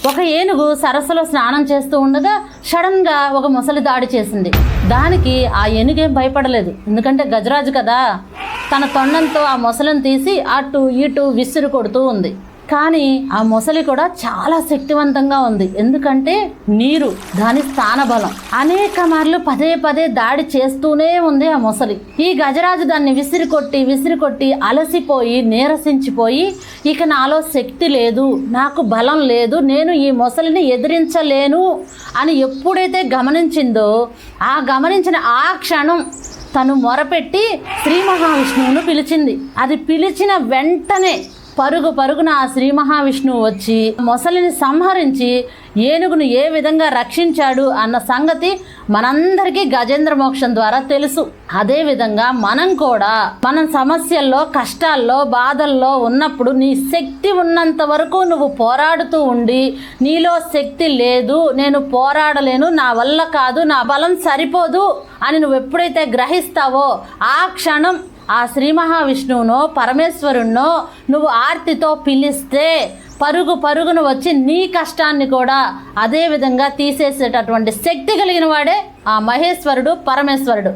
ఒక ఏనుగు సరస్సులో స్నానం చేస్తూ ఉండగా సడన్గా ఒక మొసలి దాడి చేసింది. దానికి ఆ ఏనుగేం భయపడలేదు, ఎందుకంటే గజరాజు కదా. తన తొండంతో ఆ మొసలిని తీసి అటు ఇటు విసిరి కొడుతూ ఉంది. కానీ ఆ మొసలి కూడా చాలా శక్తివంతంగా ఉంది, ఎందుకంటే నీరు దాని స్థానబలం. అనేక మార్లు పదే పదే దాడి చేస్తూనే ఉంది ఆ మొసలి. ఈ గజరాజు దాన్ని విసిరి కొట్టి అలసిపోయి నీరసించిపోయి, ఇక నాలో శక్తి లేదు, నాకు బలం లేదు, నేను ఈ మొసలిని ఎదిరించలేను అని ఎప్పుడైతే గమనించిందో, ఆ గమనించిన ఆ క్షణం తను మొరపెట్టి శ్రీ మహావిష్ణువును పిలిచింది. అది పిలిచిన వెంటనే పరుగున ఆ శ్రీ మహావిష్ణువు వచ్చి మొసలిని సంహరించి ఏనుగును ఏ విధంగా రక్షించాడు అన్న సంగతి మనందరికీ గజేంద్ర మోక్షం ద్వారా తెలుసు. అదేవిధంగా మనం కూడా మన సమస్యల్లో, కష్టాల్లో, బాధల్లో ఉన్నప్పుడు నీ శక్తి ఉన్నంత వరకు నువ్వు పోరాడుతూ ఉండి, నీలో శక్తి లేదు, నేను పోరాడలేను, నా వల్ల కాదు, నా బలం సరిపోదు అని నువ్వు ఎప్పుడైతే గ్రహిస్తావో ఆ క్షణం ఆ శ్రీ మహావిష్ణువునో పరమేశ్వరుణ్ణో నువ్వు ఆర్తితో పిలిస్తే పరుగును వచ్చి నీ కష్టాన్ని కూడా అదే విధంగా తీసేసేటటువంటి శక్తి కలిగిన వాడే ఆ మహేశ్వరుడు, పరమేశ్వరుడు.